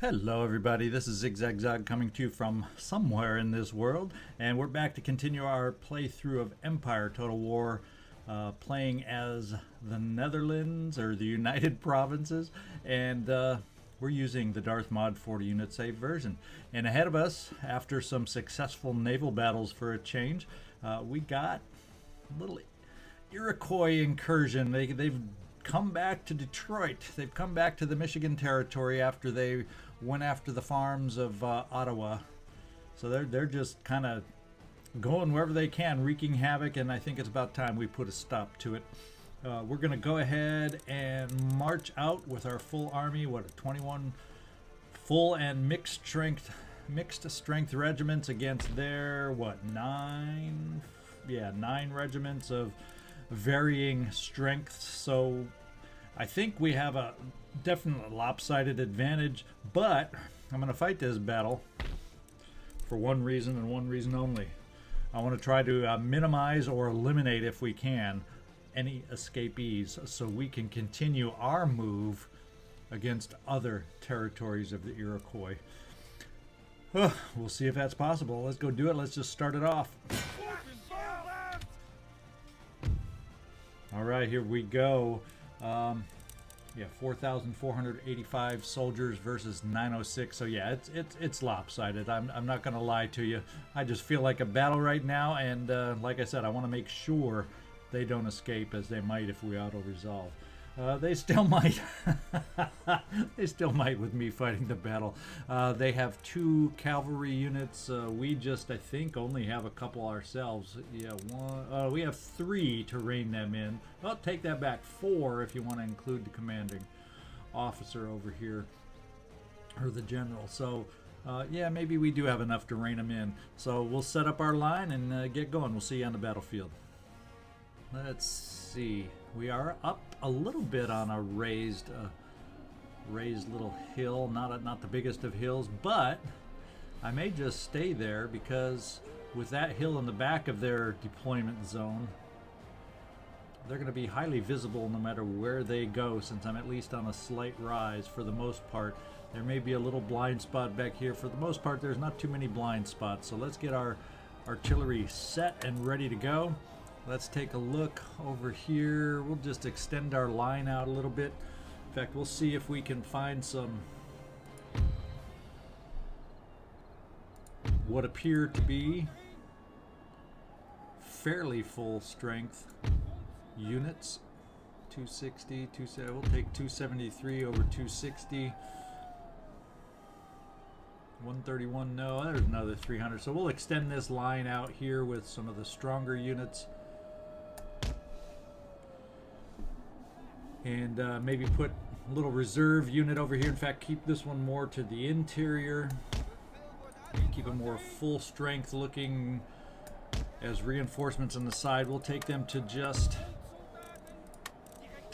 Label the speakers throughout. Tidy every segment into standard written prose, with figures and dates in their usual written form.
Speaker 1: Hello everybody, this is ZigZagZog coming to you from somewhere in this world, and we're back to continue our playthrough of Empire Total War, playing as the Netherlands, or the United Provinces, and we're using the Darthmod 40 unit save version. And ahead of us, after some successful naval battles for a change, we got a little Iroquois incursion. They've come back to Detroit. They've come back to the Michigan territory after they went after the farms of Ottawa. So they're just kind of going wherever they can, wreaking havoc, and I think it's about time we put a stop to it. We're going to go ahead and march out with our full army, 21 full and mixed strength regiments against their, 9 regiments of varying strengths. So I think we have a definite lopsided advantage, but I'm going to fight this battle for one reason and one reason only. I want to try to minimize or eliminate, if we can, any escapees so we can continue our move against other territories of the Iroquois. We'll see if that's possible. Let's go do it. Let's just start it off. All right, here we go. 4,485 soldiers versus 906. So yeah, it's lopsided. I'm not going to lie to you. I just feel like a battle right now, and like I said, I want to make sure they don't escape, as they might if we auto-resolve. They still might. They still might with me fighting the battle. They have 2 cavalry units. We just, I think, only have a couple ourselves. Yeah, we have 3 to rein them in. Well, take that back. 4 if you want to include the commanding officer over here, or the general. So, yeah, maybe we do have enough to rein them in. So we'll set up our line and get going. We'll see you on the battlefield. Let's see. We are up a little bit on a raised little hill, not the biggest of hills, but I may just stay there because with that hill in the back of their deployment zone, they're going to be highly visible no matter where they go, since I'm at least on a slight rise for the most part. There may be a little blind spot back here. For the most part, there's not too many blind spots, so let's get our artillery set and ready to go. Let's take a look over here. We'll just extend our line out a little bit. In fact, we'll see if we can find some what appear to be fairly full strength units. 260, we'll take 273 over 260. 131, no, there's another 300. So we'll extend this line out here with some of the stronger units. And maybe put a little reserve unit over here. In fact, keep this one more to the interior. Keep it more full strength looking as reinforcements on the side. We'll take them to just...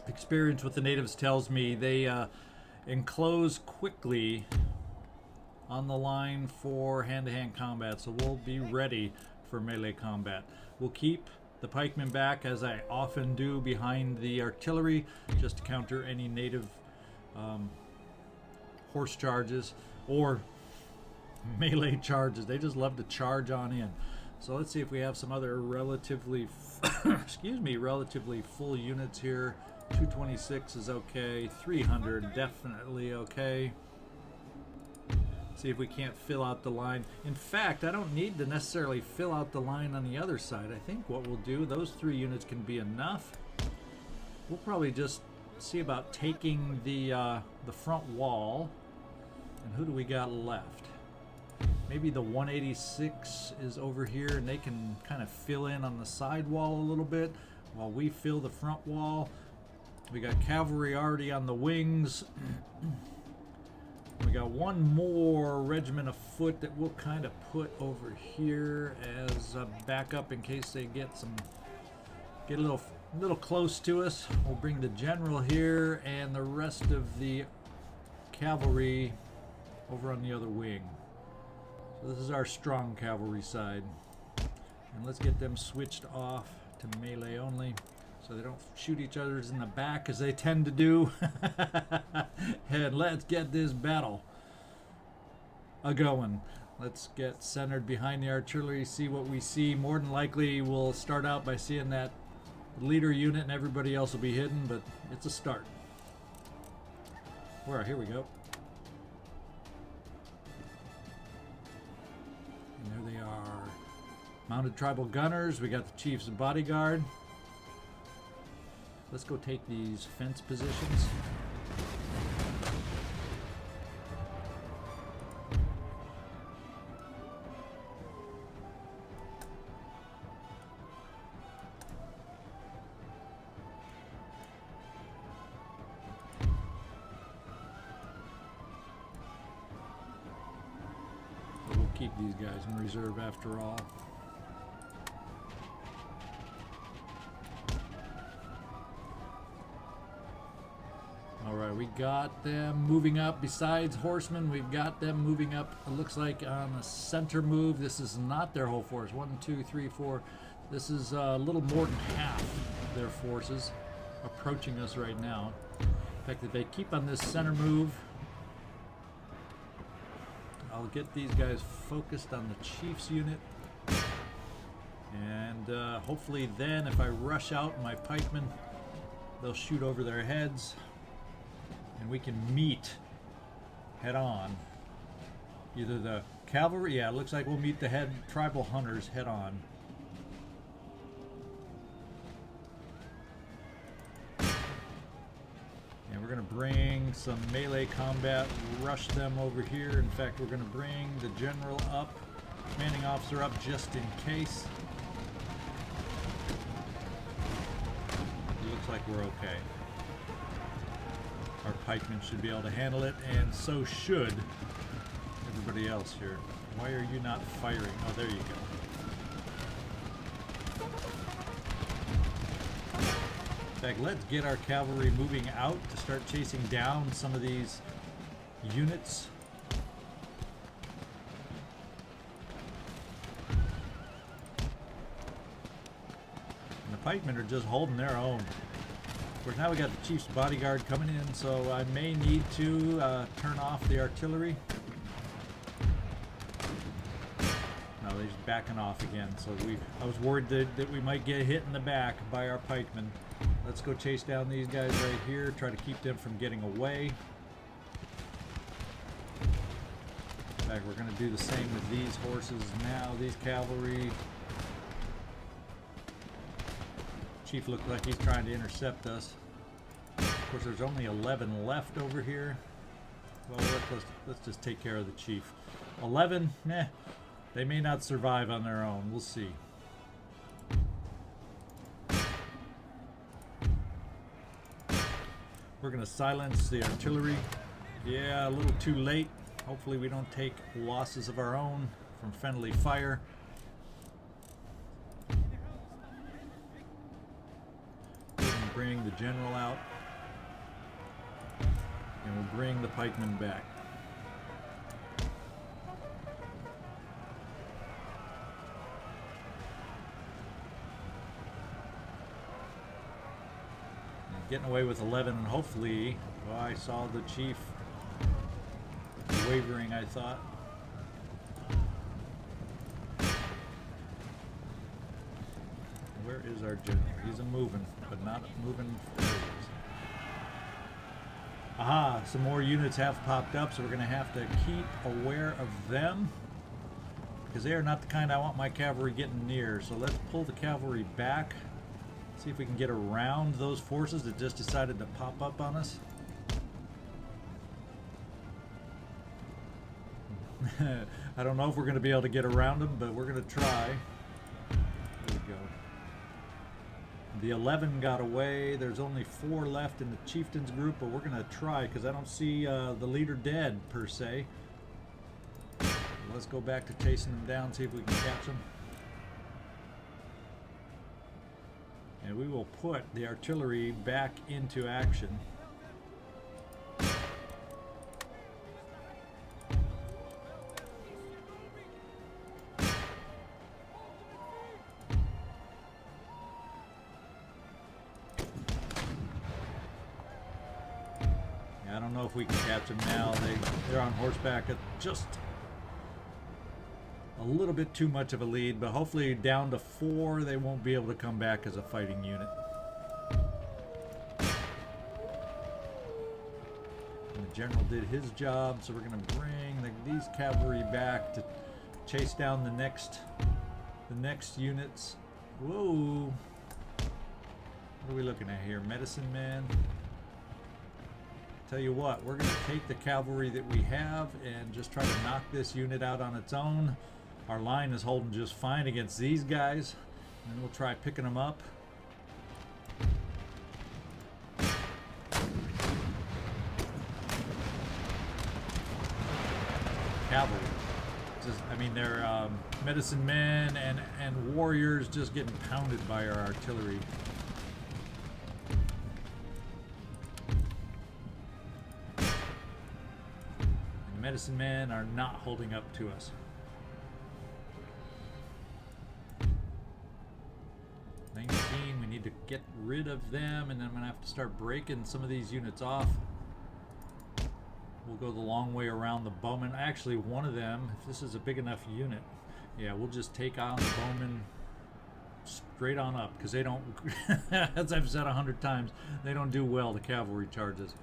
Speaker 1: Experience with the natives tells me they enclose quickly on the line for hand-to-hand combat. So we'll be ready for melee combat. We'll keep the pikemen back, as I often do, behind the artillery, just to counter any native horse charges or melee charges. They just love to charge on in. So let's see if we have some other relatively relatively full units here. 226 is okay. 300 definitely okay. See if we can't fill out the line. In fact, I don't need to necessarily fill out the line on the other side. I think what we'll do, those 3 units can be enough. We'll probably just see about taking the front wall. And who do we got left? Maybe the 186 is over here, and they can kind of fill in on the side wall a little bit while we fill the front wall. We got cavalry already on the wings. We got one more regiment of foot that we'll kind of put over here as a backup in case they get a little close to us. We'll bring the general here and the rest of the cavalry over on the other wing. So this is our strong cavalry side. And let's get them switched off to melee only, so they don't shoot each other in the back as they tend to do. And let's get this battle a-going. Let's get centered behind the artillery, see what we see. More than likely, we'll start out by seeing that leader unit and everybody else will be hidden, but it's a start. Here we go. And there they are. Mounted tribal gunners. We got the chief's bodyguard. Let's go take these fence positions. Keep these guys in reserve after all. Alright, we got them moving up. Besides horsemen, we've got them moving up, it looks like on a center move. This is not their whole force. 1, 2, 3, 4. This is a little more than half their forces approaching us right now. In fact, if they keep on this center move, I'll get these guys focused on the chief's unit, and hopefully then if I rush out my pikemen, they'll shoot over their heads and we can meet head on. Either the cavalry, yeah, it looks like we'll meet the head tribal hunters head on. And we're going to bring some melee combat, rush them over here. In fact, we're going to bring the general up, commanding officer up just in case. It looks like we're okay. Our pikemen should be able to handle it, and so should everybody else here. Why are you not firing? Oh, there you go. In fact, let's get our cavalry moving out to start chasing down some of these units. And the pikemen are just holding their own. Of course, now we got the chief's bodyguard coming in, so I may need to turn off the artillery. No, they're just backing off again. So I was worried that we might get hit in the back by our pikemen. Let's go chase down these guys right here, try to keep them from getting away. In fact, we're going to do the same with these horses now, these cavalry. Chief looked like he's trying to intercept us. Of course, there's only 11 left over here. Well, let's just take care of the chief. 11, they may not survive on their own. We'll see. We're going to silence the artillery. Yeah, a little too late. Hopefully we don't take losses of our own from friendly fire. Bring the general out, and we'll bring the pikemen back. Getting away with 11, and hopefully, well, I saw the chief wavering, I thought. Where is our general? He's a moving, but not moving forwards. Aha, some more units have popped up, so we're going to have to keep aware of them, because they are not the kind I want my cavalry getting near. So let's pull the cavalry back. See if we can get around those forces that just decided to pop up on us. I don't know if we're going to be able to get around them, but we're going to try. There we go. The 11 got away. There's only 4 left in the chieftains group, but we're going to try because I don't see the leader dead, per se. Let's go back to chasing them down, see if we can catch them. And we will put the artillery back into action. I don't know if we can catch them now. They're on horseback at just a little bit too much of a lead, but hopefully down to 4 they won't be able to come back as a fighting unit. And the general did his job, so we're going to bring these cavalry back to chase down the next units. Whoa! What are we looking at here? Medicine man. Tell you what, we're going to take the cavalry that we have and just try to knock this unit out on its own. Our line is holding just fine against these guys, and we'll try picking them up. Cavalry. I mean, they're medicine men and warriors just getting pounded by our artillery. Medicine men are not holding up to us. 19, we need to get rid of them, and then I'm going to have to start breaking some of these units off. We'll go the long way around the bowmen. Actually, one of them, if this is a big enough unit, yeah, we'll just take on the bowmen straight on up, because they don't, as I've said 100 times, they don't do well to cavalry charges.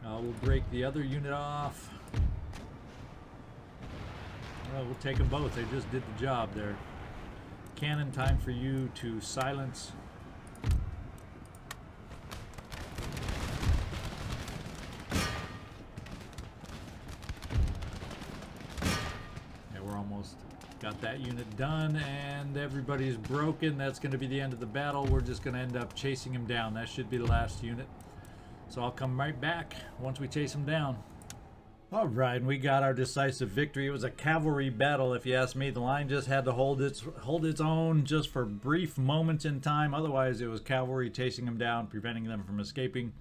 Speaker 1: We'll break the other unit off. Well, we'll take them both. They just did the job there. Cannon, time for you to silence. Yeah, we're almost got that unit done, and everybody's broken. That's going to be the end of the battle. We're just going to end up chasing him down. That should be the last unit. So I'll come right back once we chase him down. All right, and we got our decisive victory. It was a cavalry battle, if you ask me. The line just had to hold its own just for brief moments in time. Otherwise, it was cavalry chasing them down, preventing them from escaping.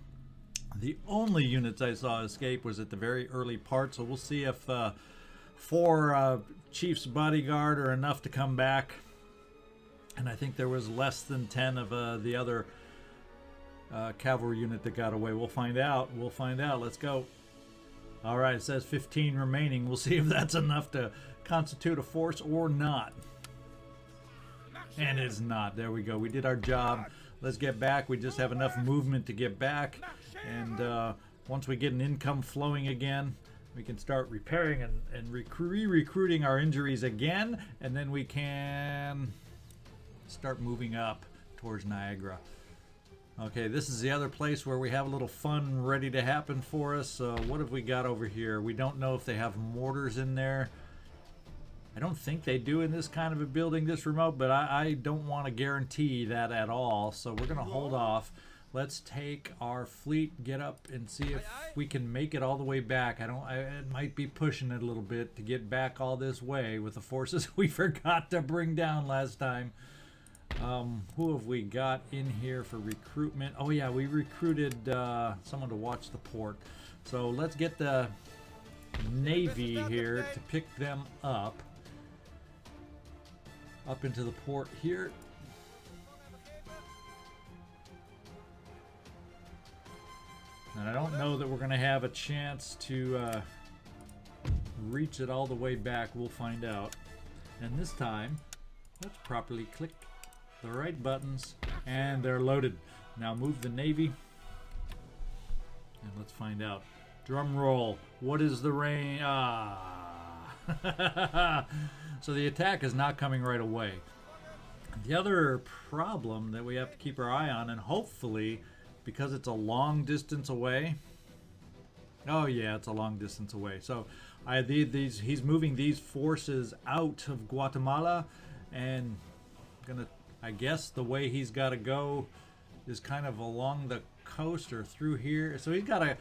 Speaker 1: The only units I saw escape was at the very early part, so we'll see if 4 Chief's bodyguard are enough to come back. And I think there was less than 10 of the other cavalry unit that got away. We'll find out. We'll find out. Let's go. All right, it says 15 remaining. We'll see if that's enough to constitute a force or not. And it's not. There we go. We did our job. Let's get back. We just have enough movement to get back. And once we get an income flowing again, we can start repairing and recruiting our injuries again. And then we can start moving up towards Niagara. Okay, this is the other place where we have a little fun ready to happen for us. What have we got over here? We don't know if they have mortars in there. I don't think they do in this kind of a building this remote, but I don't want to guarantee that at all. So we're going to hold off. Let's take our fleet, get up, and see if we can make it all the way back. It might be pushing it a little bit to get back all this way with the forces we forgot to bring down last time. Who have we got in here for recruitment? Oh yeah, we recruited someone to watch the port. So let's get the Navy here to pick them up into the port here. And I don't know that we're going to have a chance to reach it all the way back. We'll find out. And this time, let's properly click the right buttons, and they're loaded. Now move the Navy, and let's find out. Drum roll. What is the range? So the attack is not coming right away. The other problem that we have to keep our eye on, and hopefully, because it's a long distance away. Oh yeah, it's a long distance away. So he's moving these forces out of Guatemala, and I guess the way he's got to go is kind of along the coast or through here. So he's got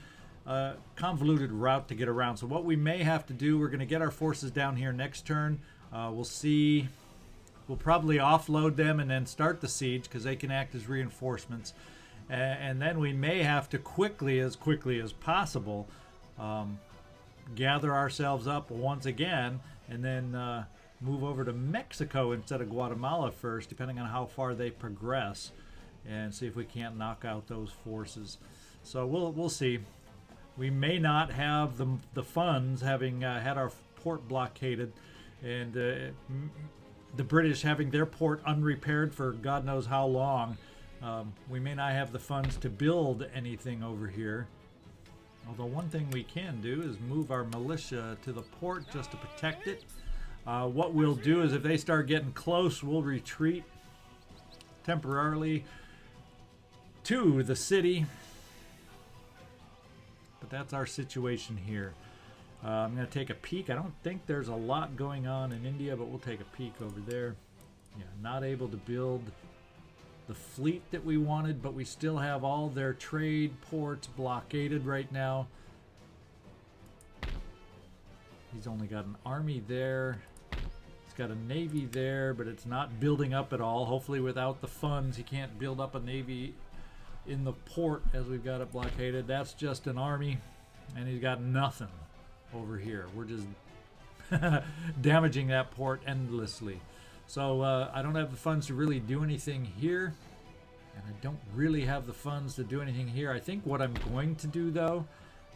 Speaker 1: a convoluted route to get around. So what we may have to do, we're going to get our forces down here next turn. We'll see. We'll probably offload them and then start the siege because they can act as reinforcements. And then we may have to quickly as possible, gather ourselves up once again and then move over to Mexico instead of Guatemala first, depending on how far they progress, and see if we can't knock out those forces. So we'll see. We may not have the funds, having had our port blockaded, And the British having their port unrepaired for God knows how long. We may not have the funds to build anything over here. Although one thing we can do is move our militia to the port just to protect it. What we'll do is if they start getting close, we'll retreat temporarily to the city. But that's our situation here. I'm going to take a peek. I don't think there's a lot going on in India, but we'll take a peek over there. Yeah, not able to build the fleet that we wanted, but we still have all their trade ports blockaded right now. He's only got an army there. He's got a navy there, but it's not building up at all. Hopefully without the funds, he can't build up a navy in the port as we've got it blockaded. That's just an army, and he's got nothing over here. We're just damaging that port endlessly. So I don't have the funds to really do anything here, and I don't really have the funds to do anything here. I think what I'm going to do though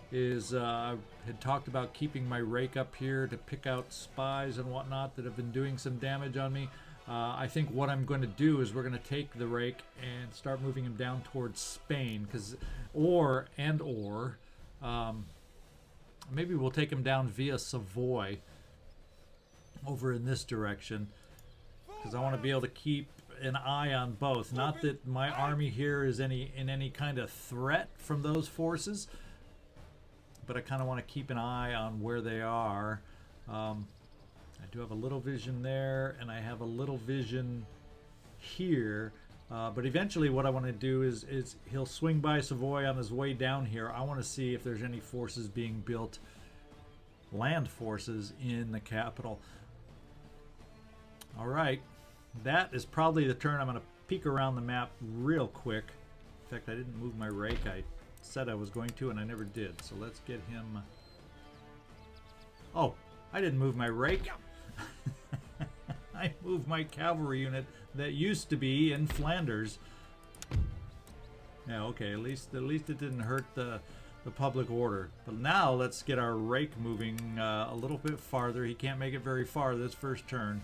Speaker 1: is I had talked about keeping my rake up here to pick out spies and whatnot that have been doing some damage on me. I think what I'm going to do is we're going to take the rake and start moving him down towards Spain, or maybe we'll take him down via Savoy over in this direction, because I want to be able to keep an eye on both. Not that my army here is in any kind of threat from those forces, but I kind of want to keep an eye on where they are. I do have a little vision there, and I have a little vision here. But eventually what I want to do is he'll swing by Savoy on his way down here. I want to see if there's any forces being built, land forces in the capital. All right, that is probably the turn. I'm going to peek around the map real quick. In fact, I didn't move my rake. I said I was going to, and I never did. So let's get him. Oh, I didn't move my rake. I moved my cavalry unit that used to be in Flanders. Yeah, okay, at least it didn't hurt the public order. But now let's get our rake moving a little bit farther. He can't make it very far this first turn.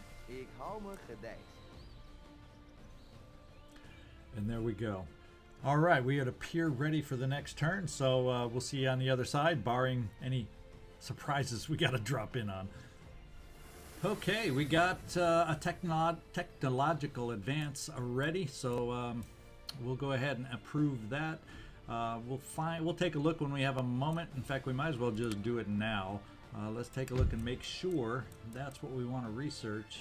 Speaker 1: And there we go. All right, we appear ready for the next turn, so we'll see you on the other side, barring any surprises we got to drop in on. Okay, we got a technological advance already, so we'll go ahead and approve that. We'll take a look when we have a moment. In fact, we might as well just do it now. Let's take a look and make sure that's what we want to research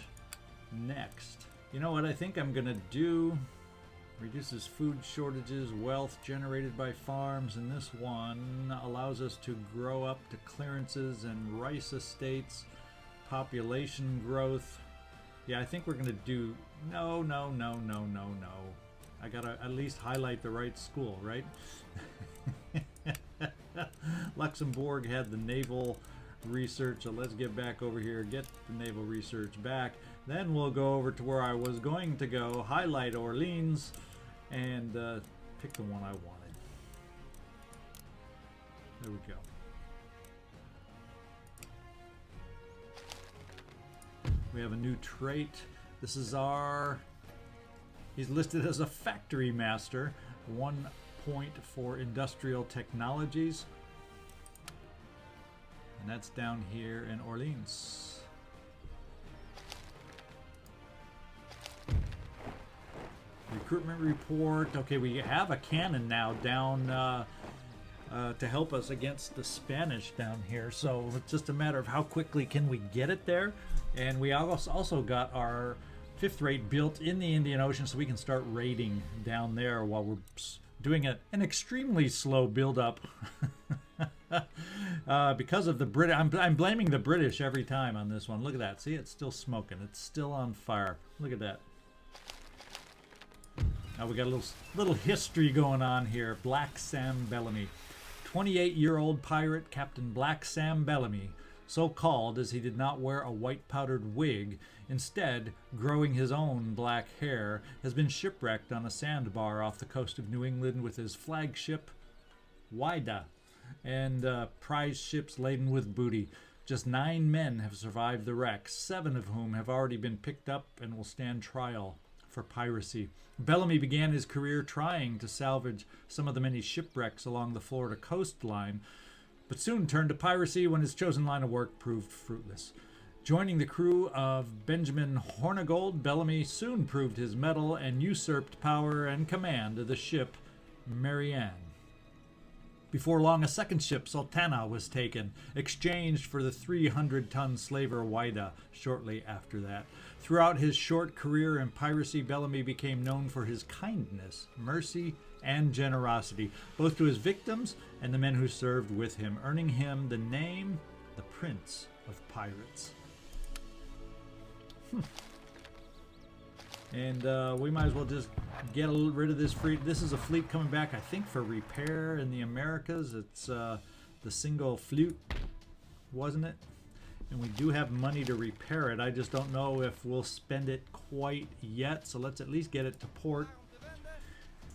Speaker 1: next. You know what I think I'm gonna do? Reduces food shortages, wealth generated by farms, and this one allows us to grow up to clearances and rice estates. Population growth. Yeah, I think we're gonna do no. I gotta at least highlight the right school, right? Luxembourg had the naval research, so let's get back over here, get the naval research back. Then we'll go over to where I was going to go, highlight Orleans, and pick the one I wanted. There we go. We have a new trait. This is he's listed as a factory master. 1 point for industrial technologies. And that's down here in Orleans. Recruitment report. Okay, we have a cannon now down to help us against the Spanish down here. So it's just a matter of how quickly can we get it there. And we also got our 5th rate built in the Indian Ocean, so we can start raiding down there while we're doing an extremely slow build-up. Because of the British. I'm blaming the British every time on this one. Look at that. See, it's still smoking. It's still on fire. Look at that. Now we got a little history going on here. Black Sam Bellamy. 28-year-old pirate Captain Black Sam Bellamy, so called as he did not wear a white powdered wig, instead growing his own black hair, has been shipwrecked on a sandbar off the coast of New England with his flagship, Wida, and prize ships laden with booty. Just 9 men have survived the wreck, 7 of whom have already been picked up and will stand trial for piracy. Bellamy began his career trying to salvage some of the many shipwrecks along the Florida coastline, but soon turned to piracy when his chosen line of work proved fruitless. Joining the crew of Benjamin Hornigold, Bellamy soon proved his mettle and usurped power and command of the ship Marianne. Before long, a second ship, Sultana, was taken, exchanged for the 300-ton slaver Wida shortly after that. Throughout his short career in piracy, Bellamy became known for his kindness, mercy, and generosity, both to his victims and the men who served with him, earning him the name the Prince of Pirates. And we might as well just get rid of this fleet. This is a fleet coming back, I think, for repair in the Americas. It's the single flute, wasn't it? And we do have money to repair it. I just don't know if we'll spend it quite yet. So let's at least get it to port.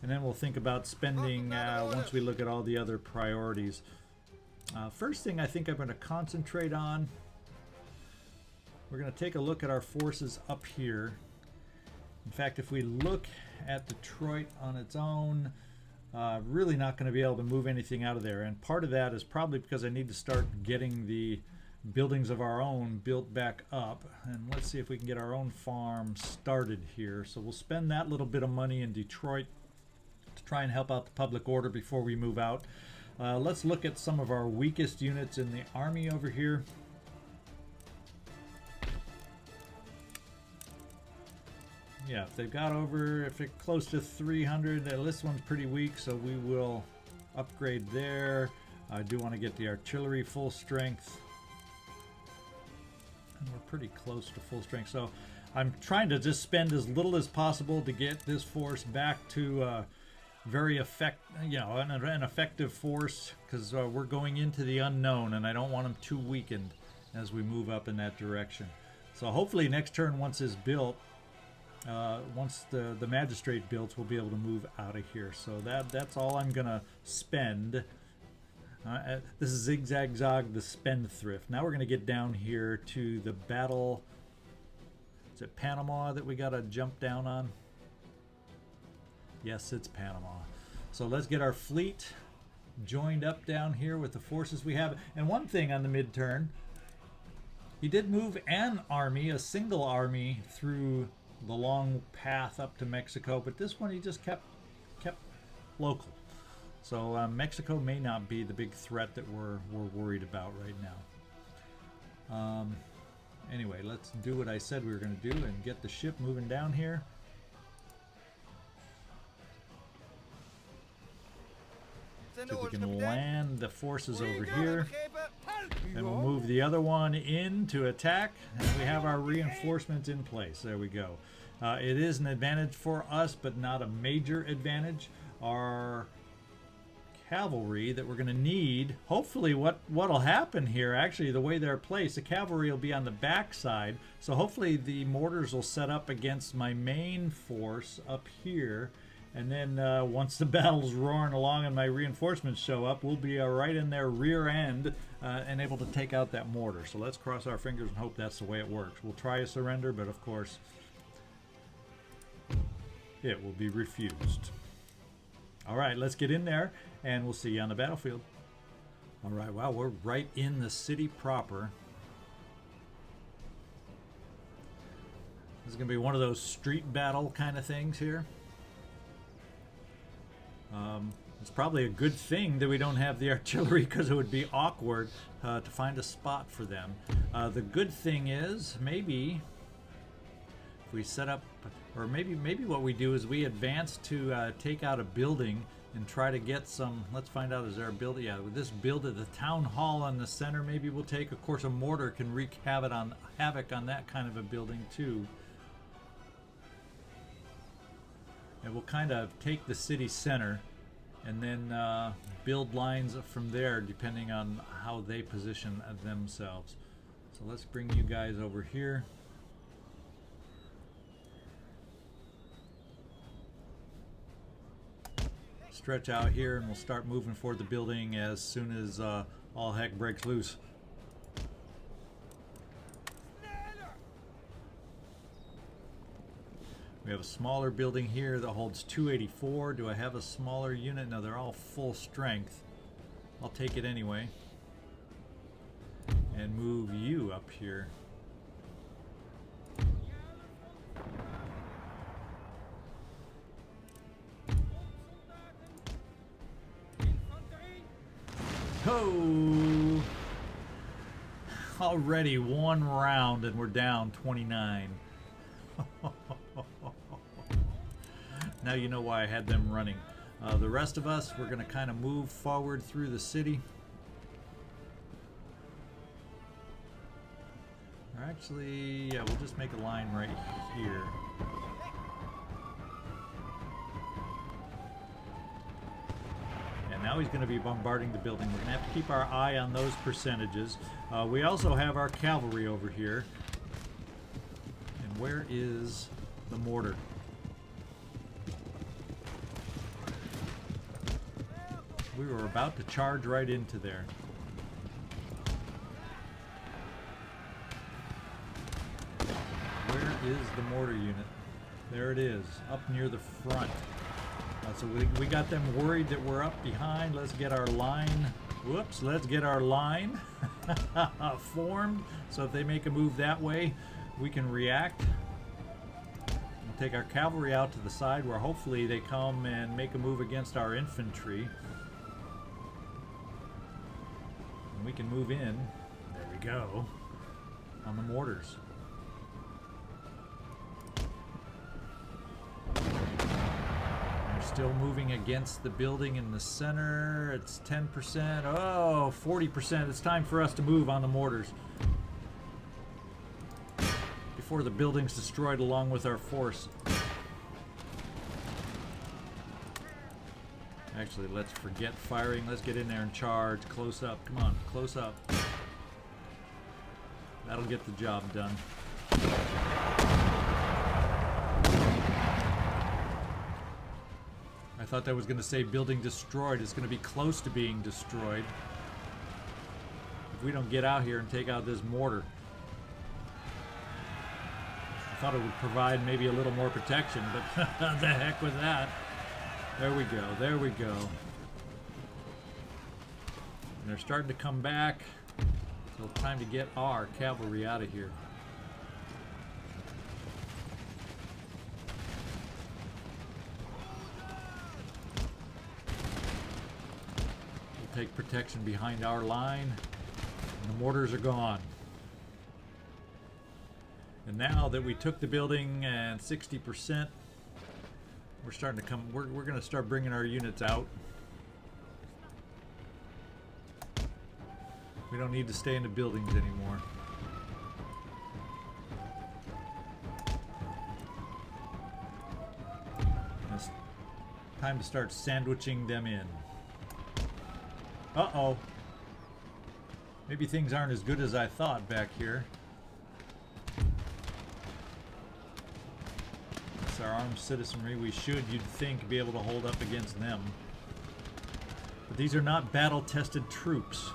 Speaker 1: And then we'll think about spending once we look at all the other priorities. First thing I think I'm going to concentrate on, we're going to take a look at our forces up here. In fact, if we look at Detroit on its own, really not going to be able to move anything out of there. And part of that is probably because I need to start getting the buildings of our own built back up. And let's see if we can get our own farm started here. So we'll spend that little bit of money in Detroit to try and help out the public order before we move out. Let's look at some of our weakest units in the army over here. Yeah, if they've got if it's close to 300, this one's pretty weak, so we will upgrade there. I do want to get the artillery full strength. And we're pretty close to full strength, so I'm trying to just spend as little as possible to get this force back to very an effective force, because we're going into the unknown, and I don't want them too weakened as we move up in that direction. So hopefully next turn, once it's built, once the magistrate builds, we'll be able to move out of here. So that's all I'm gonna spend. This is ZigZagZog the Spendthrift. Now we're gonna get down here to the battle. Is it Panama that we gotta jump down on? Yes, it's Panama. So let's get our fleet joined up down here with the forces we have. And one thing on the mid-turn, he did move an army, a single army, through the long path up to Mexico, but this one he just kept local. So Mexico may not be the big threat that we're worried about right now. Anyway, let's do what I said we were going to do and get the ship moving down here. See if we can land the forces over here. And we'll move the other one in to attack. And we have our reinforcements in place. There we go. It is an advantage for us, but not a major advantage. Our cavalry that we're going to need, hopefully what'll happen here, actually the way they're placed, the cavalry will be on the back side. So hopefully the mortars will set up against my main force up here. And then once the battle's roaring along and my reinforcements show up, we'll be right in their rear end and able to take out that mortar. So let's cross our fingers and hope that's the way it works. We'll try a surrender, but of course it will be refused. All right, let's get in there and we'll see you on the battlefield. All right, wow, we're right in the city proper. This is going to be one of those street battle kind of things here. It's probably a good thing that we don't have the artillery, because it would be awkward to find a spot for them. The good thing is maybe if we set up, or maybe what we do is we advance to take out a building and try to get some. Let's find out, is there a building? Yeah, with this build at the town hall in the center, maybe we'll take. Of course, a mortar can wreak havoc on that kind of a building too. And we'll kind of take the city center and then build lines from there depending on how they position themselves. So let's bring you guys over here. Stretch out here and we'll start moving for the building as soon as all heck breaks loose. We have a smaller building here that holds 284. Do I have a smaller unit? No, they're all full strength. I'll take it anyway. And move you up here. Ho! Already one round and we're down 29. Now you know why I had them running. The rest of us, we're going to kind of move forward through the city. Or actually, yeah, we'll just make a line right here. And now he's going to be bombarding the building. We're going to have to keep our eye on those percentages. We also have our cavalry over here. And where is the mortar? We were about to charge right into there. Where is the mortar unit? There it is, up near the front. So we got them worried that we're up behind. Let's get our line. Whoops, let's get our line formed. So if they make a move that way, we can react. We'll take our cavalry out to the side where hopefully they come and make a move against our infantry. We can move in, there we go, on the mortars. They're still moving against the building in the center. It's 10%, oh, 40%. It's time for us to move on the mortars before the building's destroyed along with our force. Actually, let's forget firing. Let's get in there and charge. Close up. Come on, close up. That'll get the job done. I thought that was going to say building destroyed. It's going to be close to being destroyed if we don't get out here and take out this mortar. I thought it would provide maybe a little more protection, but the heck with that. There we go, there we go. And they're starting to come back. So it's time to get our cavalry out of here. We'll take protection behind our line. And the mortars are gone. And now that we took the building and 60%, we're starting to come, we're going to start bringing our units out. We don't need to stay in the buildings anymore. It's time to start sandwiching them in. Uh-oh. Maybe things aren't as good as I thought back here. Our armed citizenry, we should, you'd think, be able to hold up against them. But these are not battle-tested troops.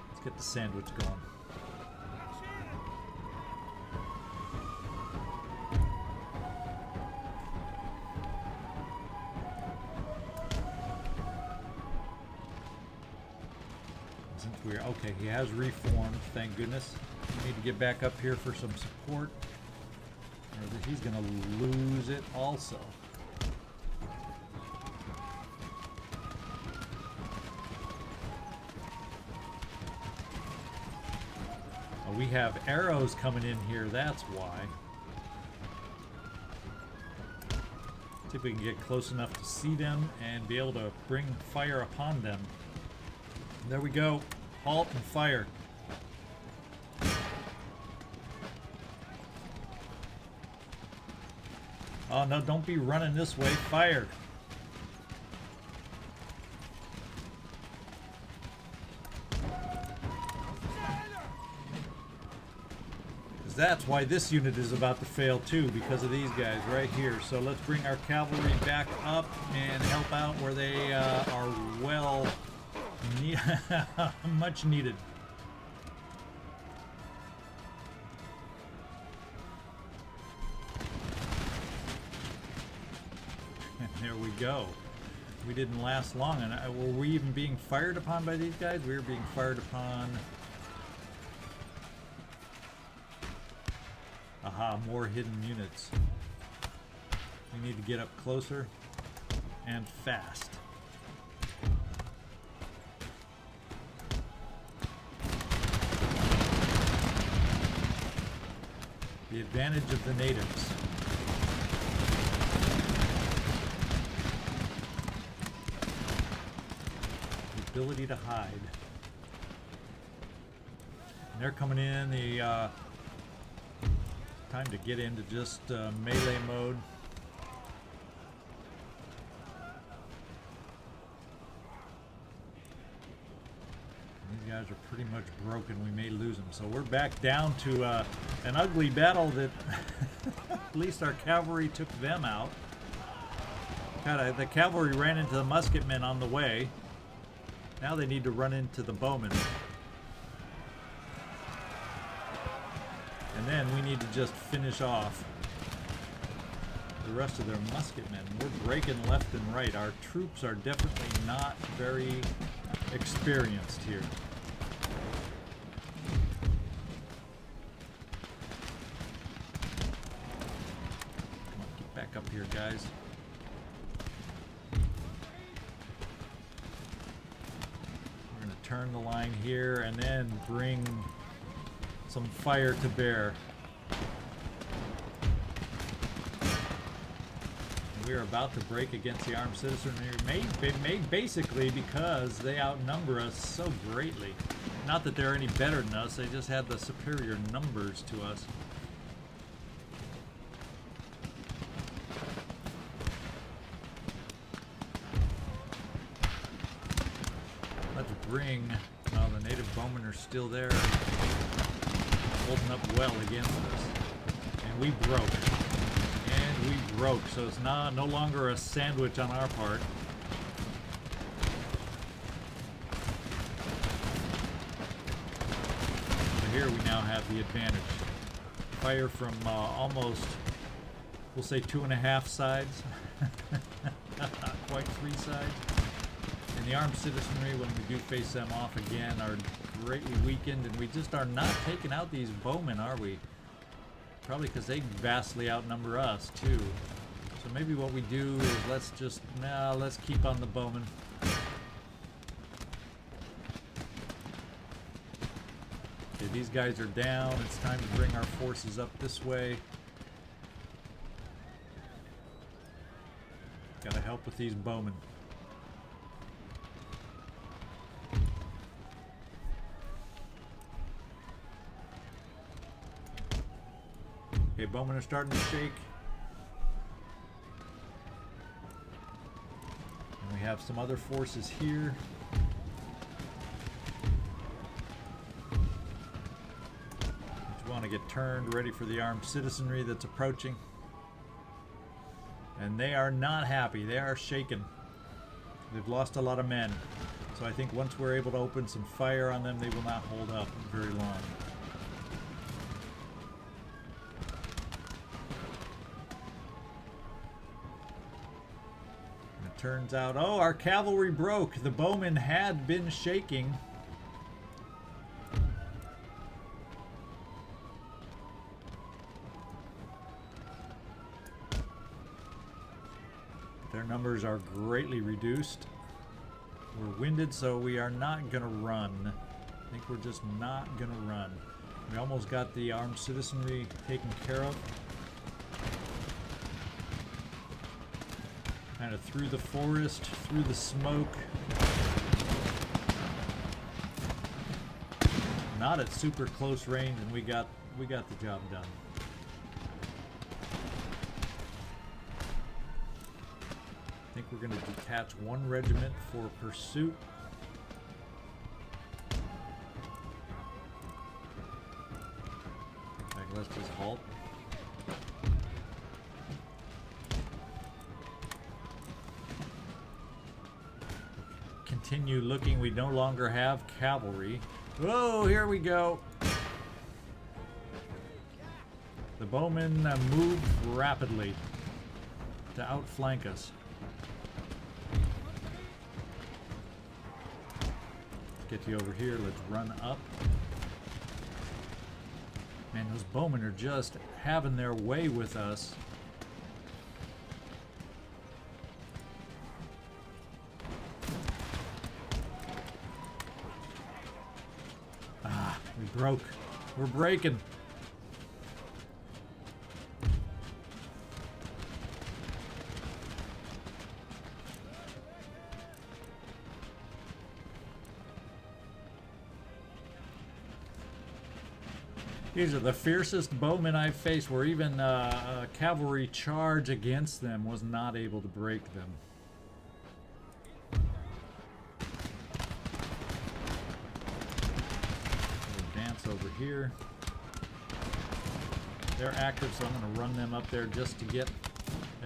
Speaker 1: Let's get the sandwich going. Okay, he has reformed, thank goodness. We need to get back up here for some support, or he's going to lose it also. Oh, we have arrows coming in here, that's why. See if we can get close enough to see them and be able to bring fire upon them. There we go. Halt and fire. Oh no, don't be running this way. Fire. that's why this unit is about to fail too, because of these guys right here. So let's bring our cavalry back up and help out where they are well much needed. And there we go. We didn't last long. And were we even being fired upon by these guys? We were being fired upon. Aha, more hidden units. We need to get up closer and fast. The advantage of the natives. The ability to hide. And they're coming in. The time to get into just melee mode. These guys are pretty much broken. We may lose them. So we're back down to an ugly battle that at least our cavalry took them out. God, the cavalry ran into the musketmen on the way. Now they need to run into the bowmen. And then we need to just finish off the rest of their musketmen. We're breaking left and right. Our troops are definitely not very experienced here. Come on, get back up here, guys. We're going to turn the line here and then bring some fire to bear. We are about to break against the armed citizenry, basically because they outnumber us so greatly. Not that they're any better than us, they just had the superior numbers to us. Let's bring, well, the native bowmen are still there, holding up well against us. And we broke. And we broke, so it's no longer a sandwich on our part. So here we now have the advantage. Fire from almost, we'll say 2.5 sides. Not quite 3 sides. And the armed citizenry, when we do face them off again, are greatly weakened, and we just are not taking out these bowmen, are we? Probably because they vastly outnumber us too. So maybe what we do is let's keep on the bowmen. Okay, these guys are down. It's time to bring our forces up this way. Gotta help with these bowmen. Okay, bowmen are starting to shake. And we have some other forces here. Which want to get turned, ready for the armed citizenry that's approaching. And they are not happy. They are shaken. They've lost a lot of men. So I think once we're able to open some fire on them, they will not hold up very long. Turns out, oh, our cavalry broke. The bowmen had been shaking. Their numbers are greatly reduced. We're winded, so we are not going to run. I think we're just not going to run. We almost got the armed citizenry taken care of. Kind of through the forest, through the smoke. Not at super close range, and we got the job done. I think we're going to detach 1 regiment for pursuit. let's just halt. Continue looking. We no longer have cavalry. Whoa, here we go. The bowmen moved rapidly to outflank us. Get you over here. Let's run up. Man, those bowmen are just having their way with us. Ah, we broke. We're breaking. These are the fiercest bowmen I've faced, where even a cavalry charge against them was not able to break them. We'll advance over here. They're active, so I'm going to run them up there just to get...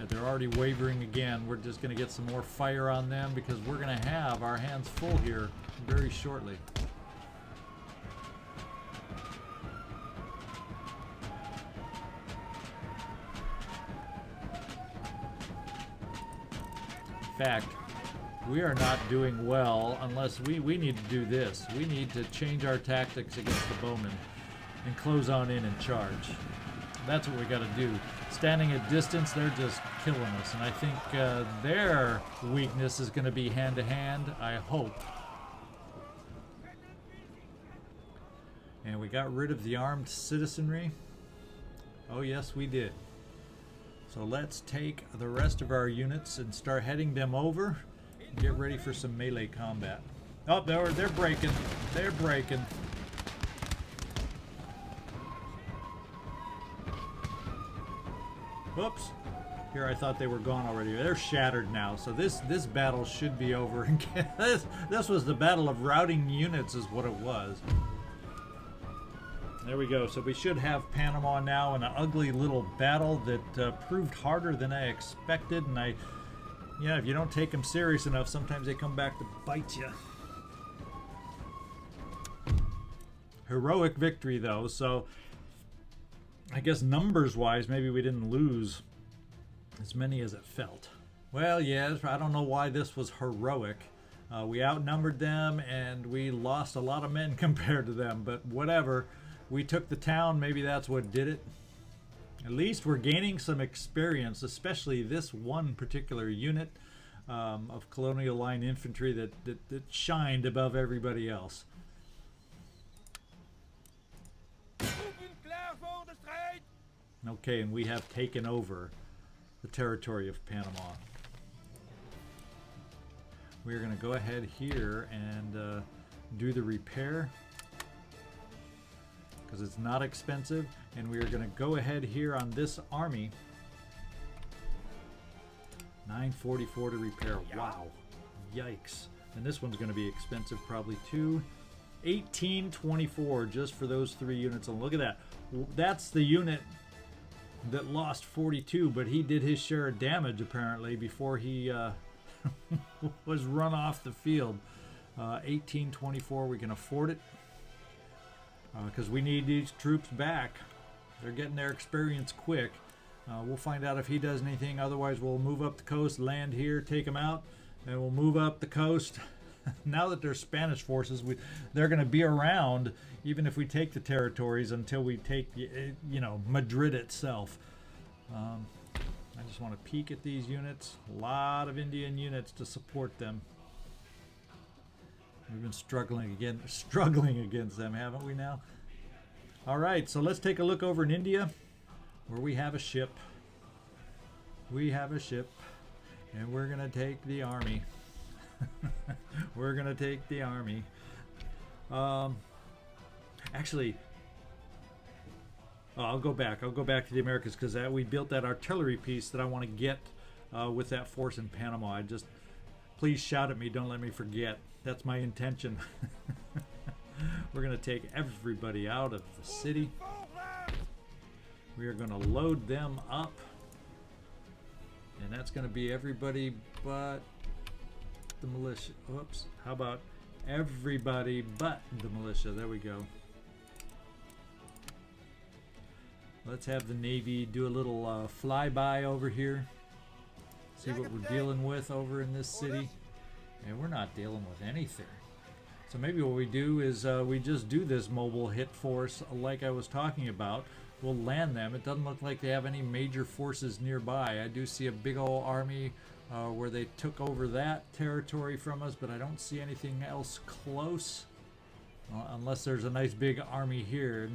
Speaker 1: they're already wavering again. We're just going to get some more fire on them because we're going to have our hands full here very shortly. In fact, we are not doing well unless we need to do this. We need to change our tactics against the bowmen and close on in and charge. That's what we got to do. Standing at distance, they're just killing us. And I think their weakness is going to be hand-to-hand, I hope. And we got rid of the armed citizenry. Oh yes, we did. So let's take the rest of our units and start heading them over and get ready for some melee combat. Oh, they're breaking. They're breaking. Whoops. Here, I thought they were gone already. They're shattered now. So this battle should be over. This was the battle of routing units is what it was. There we go. So we should have Panama now in an ugly little battle that proved harder than I expected. And yeah, if you don't take them serious enough, sometimes they come back to bite you. Heroic victory, though. So I guess numbers-wise, maybe we didn't lose as many as it felt. Well, yes, I don't know why this was heroic. We outnumbered them, and we lost a lot of men compared to them. But whatever. We took the town, maybe that's what did it. At least we're gaining some experience, especially this one particular unit of Colonial Line infantry that shined above everybody else. Okay, and we have taken over the territory of Panama. We're going to go ahead here and do the repair, because it's not expensive, and we are going to go ahead here on this army. 944 to repair. Wow. Yikes. And this one's going to be expensive probably too. 1824 just for those 3 units. And look at that. That's the unit that lost 42, but he did his share of damage apparently before he was run off the field. 1824, we can afford it. Because we need these troops back. They're getting their experience quick. We'll find out if he does anything. Otherwise, we'll move up the coast, land here, take them out, and we'll move up the coast. Now that they're Spanish forces, they're going to be around even if we take the territories until we take, you know, Madrid itself. I just want to peek at these units. A lot of Indian units to support them. We've been struggling against them, haven't we now? All right, so let's take a look over in India, where we have a ship. We have a ship, and we're going to take the army. We're going to take the army. Actually, I'll go back. I'll go back to the Americas, because we built that artillery piece that I want to get with that force in Panama. Please shout at me. Don't let me forget. That's my intention. We're going to take everybody out of the city. We are going to load them up. And that's going to be everybody but the militia. Whoops. How about everybody but the militia? There we go. Let's have the Navy do a little flyby over here. See what we're dealing with over in this city. And we're not dealing with anything. So maybe what we do is we just do this mobile hit force like I was talking about. We'll land them. It doesn't look like they have any major forces nearby. I do see a big old army where they took over that territory from us, but I don't see anything else close. Unless there's a nice big army here,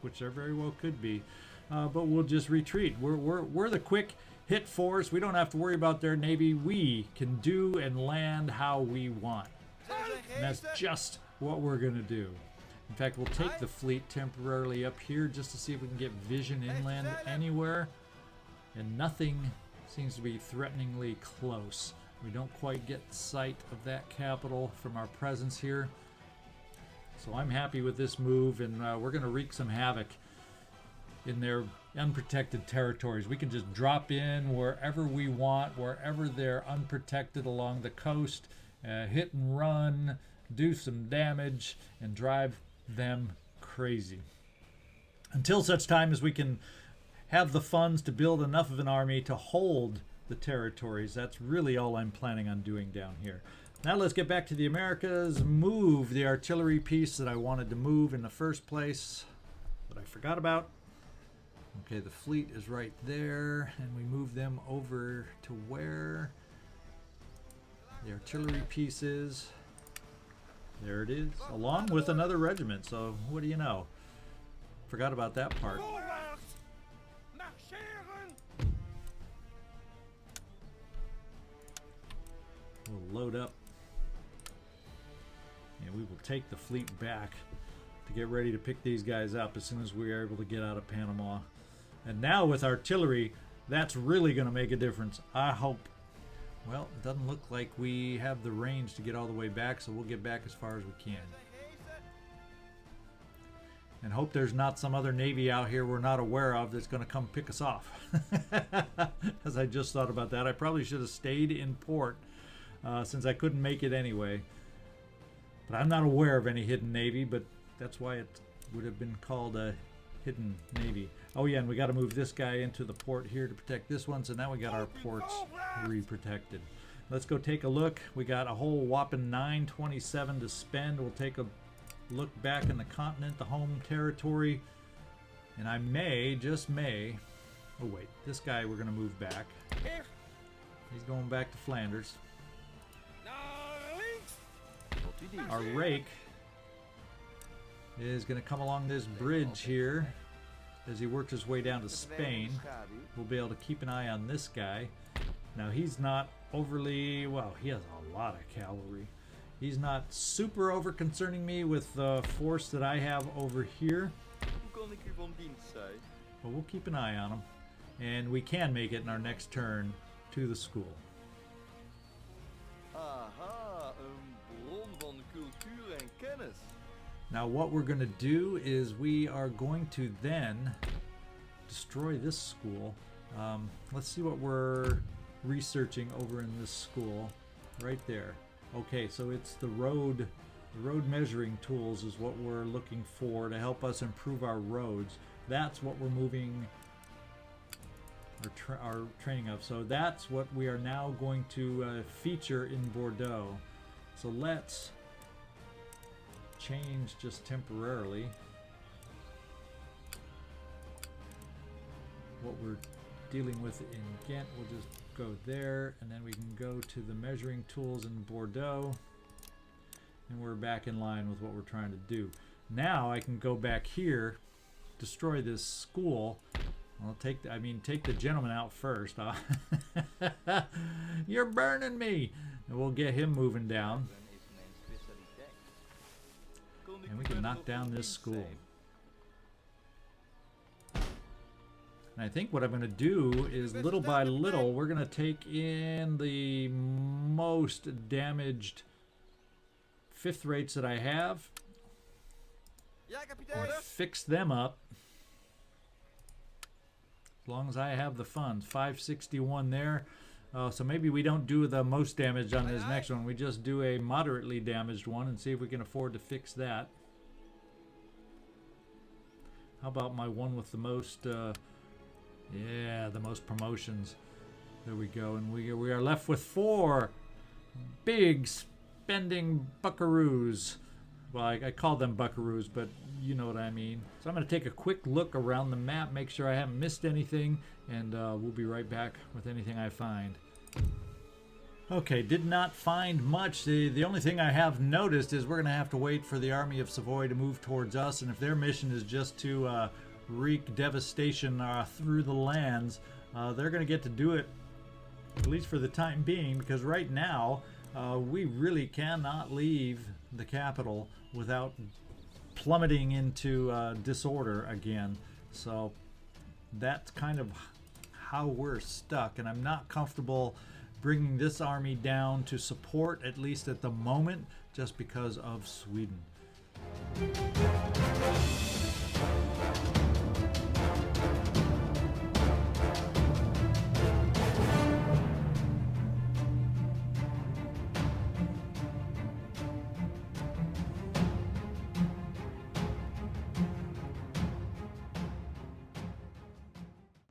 Speaker 1: which there very well could be. But we'll just retreat. We're the quick hit force. We don't have to worry about their navy. We can do and land how we want. And that's just what we're going to do. In fact, we'll take the fleet temporarily up here just to see if we can get vision inland anywhere. And nothing seems to be threateningly close. We don't quite get sight of that capital from our presence here. So I'm happy with this move, and we're going to wreak some havoc in their unprotected territories. We can just drop in wherever we want, wherever they're unprotected along the coast, hit and run, do some damage, and drive them crazy. Until such time as we can have the funds to build enough of an army to hold the territories. That's really all I'm planning on doing down here. Now let's get back to the Americas, move the artillery piece that I wanted to move in the first place, that I forgot about. Okay, the fleet is right there, and we move them over to where the artillery piece is. There it is, along with another regiment, so what do you know? Forgot about that part. We'll load up, and we will take the fleet back to get ready to pick these guys up as soon as we are able to get out of Panama. And now with artillery, that's really going to make a difference, I hope. Well, it doesn't look like we have the range to get all the way back, so we'll get back as far as we can. And hope there's not some other Navy out here we're not aware of that's going to come pick us off. As I just thought about that. I probably should have stayed in port since I couldn't make it anyway. But I'm not aware of any hidden Navy, but that's why it would have been called a hidden Navy. Oh yeah, and we got to move this guy into the port here to protect this one, so now we got our ports re-protected. Let's go take a look. We got a whole whopping 927 to spend. We'll take a look back in the continent, the home territory, and I may, just may, oh wait, this guy we're going to move back. He's going back to Flanders. Our rake is going to come along this bridge here as he works his way down to Spain. We'll be able to keep an eye on this guy. Now he's not overly, well, he has a lot of cavalry. He's not super over concerning me with the force that I have over here. But we'll keep an eye on him. And we can make it in our next turn to the school. Now what we're going to do is we are going to then destroy this school. Let's see what we're researching over in this school. Right there. Okay, so it's the road measuring tools is what we're looking for to help us improve our roads. That's what we're moving our training of. So that's what we are now going to feature in Bordeaux. So let's change just temporarily what we're dealing with in Ghent. We'll just go there, and then we can go to the measuring tools in Bordeaux, and we're back in line with what we're trying to do. Now I can go back here, destroy this school. I'll take the gentleman out first. You're burning me, and we'll get him moving down, and we can knock down this school. And I think what I'm going to do is little by little, we're going to take in the most damaged fifth rates that I have, and fix them up, long as I have the funds. 561 there. So maybe we don't do the most damage on this next one. We just do a moderately damaged one and see if we can afford to fix that. How about my one with the most, yeah, the most promotions. There we go. And we are left with 4 big spending buckaroos. Well, I call them buckaroos, but you know what I mean. So I'm going to take a quick look around the map, make sure I haven't missed anything, and we'll be right back with anything I find. Okay, did not find much. The only thing I have noticed is we're going to have to wait for the army of Savoy to move towards us, and if their mission is just to wreak devastation through the lands, they're going to get to do it, at least for the time being, because right now we really cannot leave the capital without plummeting into disorder again. So that's kind of how we're stuck, and I'm not comfortable bringing this army down to support, at least at the moment, just because of Sweden.